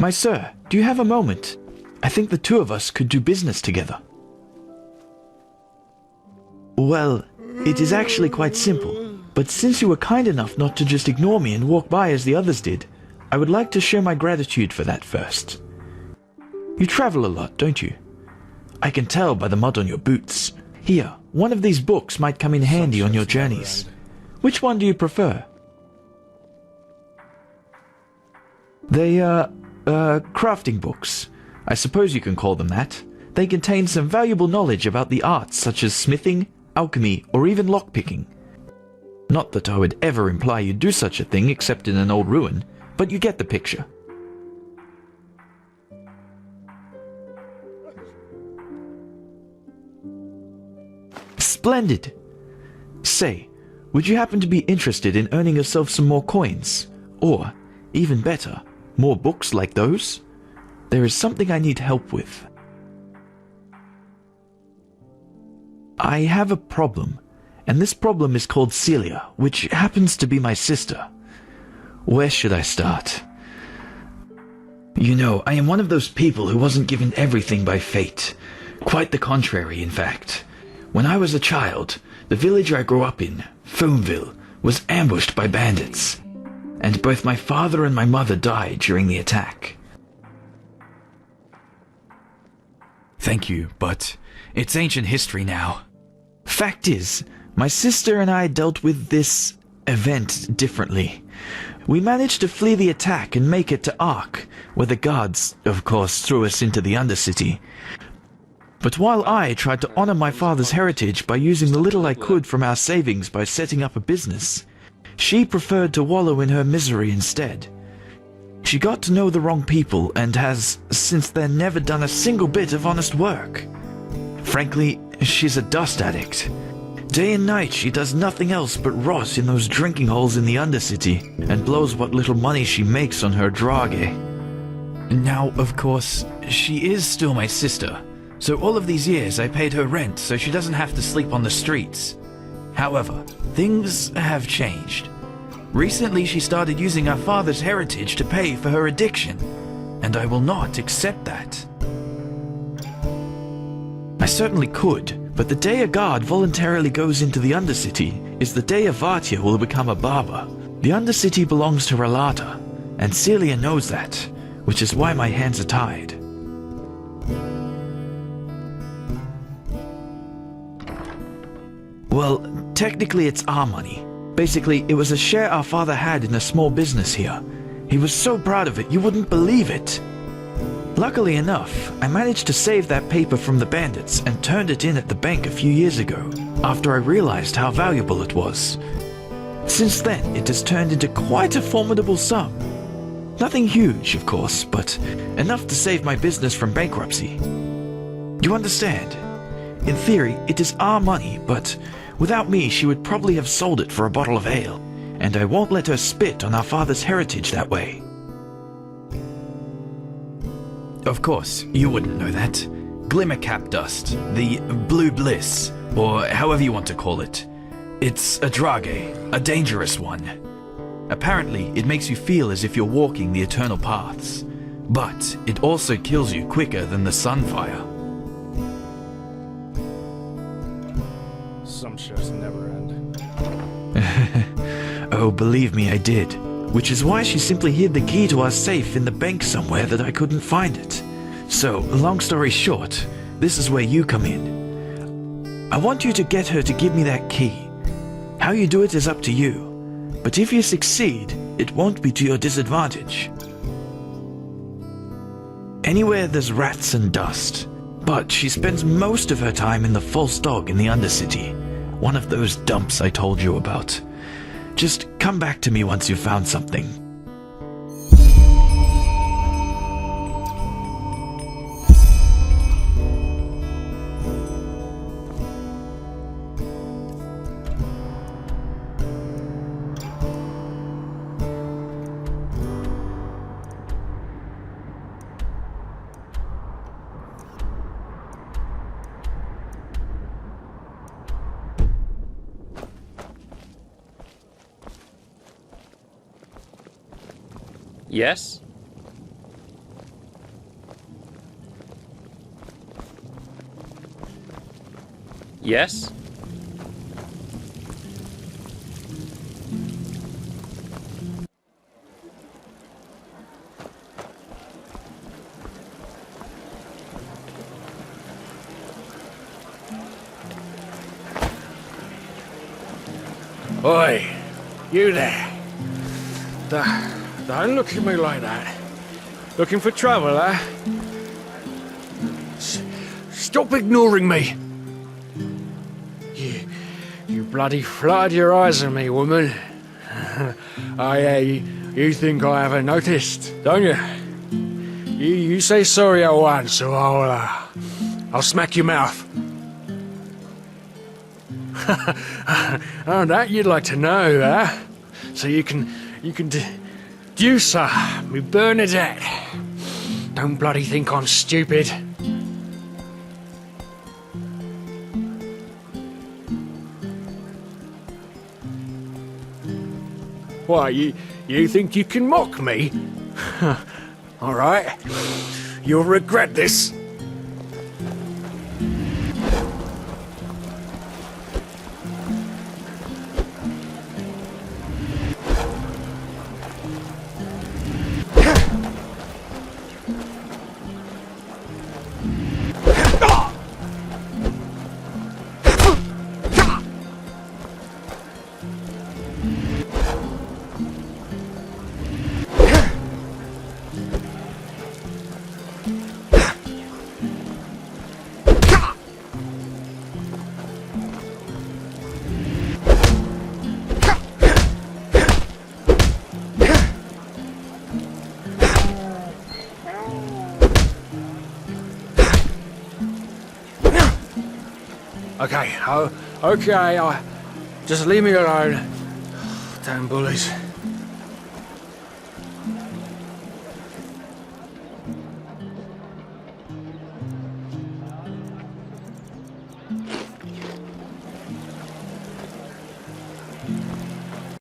My sir, do you have a moment? I think the two of us could do business together. Well, it is actually quite simple, but since you were kind enough not to just ignore me and walk by as the others did, I would like to show my gratitude for that first. You travel a lot, don't you? I can tell by the mud on your boots. Here, one of these books might come in handy on your journeys. Which one do you prefer? They are, crafting books. I suppose you can call them that. They contain some valuable knowledge about the arts such as smithing, alchemy, or even lockpicking. Not that I would ever imply you'd do such a thing except in an old ruin, but you get the picture. Splendid! Say, would you happen to be interested in earning yourself some more coins? Or, even better, more books like those? There is something I need help with. I have a problem, and this problem is called Celia, which happens to be my sister. Where should I start? You know, I am one of those people who wasn't given everything by fate. Quite the contrary, in fact. When I was a child, the village I grew up in, Foamville, was ambushed by bandits, and both my father and my mother died during the attack. Thank you, but it's ancient history now. Fact is, my sister and I dealt with this event differently. We managed to flee the attack and make it to Ark, where the guards, of course, threw us into the Undercity. But while I tried to honor my father's heritage by using the little I could from our savings by setting up a business, she preferred to wallow in her misery instead. She got to know the wrong people and has, since then, never done a single bit of honest work. Frankly, she's a dust addict. Day and night she does nothing else but rot in those drinking holes in the Undercity and blows what little money she makes on her drage. Now, of course, she is still my sister, so all of these years I paid her rent so she doesn't have to sleep on the streets. However, things have changed. Recently she started using our father's heritage to pay for her addiction, and I will not accept that. I certainly could, but the day a guard voluntarily goes into the Undercity is the day a Vartia will become a barber. The Undercity belongs to Relata, and Celia knows that, which is why my hands are tied. Well, technically it's our money. Basically, it was a share our father had in a small business here. He was so proud of it, you wouldn't believe it. Luckily enough, I managed to save that paper from the bandits and turned it in at the bank a few years ago, after I realized how valuable it was. Since then, it has turned into quite a formidable sum. Nothing huge, of course, but enough to save my business from bankruptcy. You understand? In theory, it is our money, but without me she would probably have sold it for a bottle of ale, and I won't let her spit on our father's heritage that way. Of course, you wouldn't know that. Glimmercap dust, the blue bliss, or however you want to call it. It's a drage, a dangerous one. Apparently, it makes you feel as if you're walking the eternal paths, but it also kills you quicker than the sunfire. Some shifts never end. Oh, believe me, I did. Which is why she simply hid the key to our safe in the bank somewhere that I couldn't find it. So, long story short, this is where you come in. I want you to get her to give me that key. How you do it is up to you. But if you succeed, it won't be to your disadvantage. Anywhere there's rats and dust. But she spends most of her time in the False Dog in the Undercity. One of those dumps I told you about. Just come back to me once you've found something. Yes? Yes? Oi, you there. Don't look at me like that. Looking for trouble, eh? Stop ignoring me. You bloody fluttered your eyes at me, woman. You think I haven't noticed, don't you? You say sorry at once, so I'll smack your mouth. Oh, that you'd like to know, huh? So you can deduce her, me Bernadette. Don't bloody think I'm stupid. Why, you think you can mock me? All right, you'll regret this. Okay, just leave me alone. Damn bullies.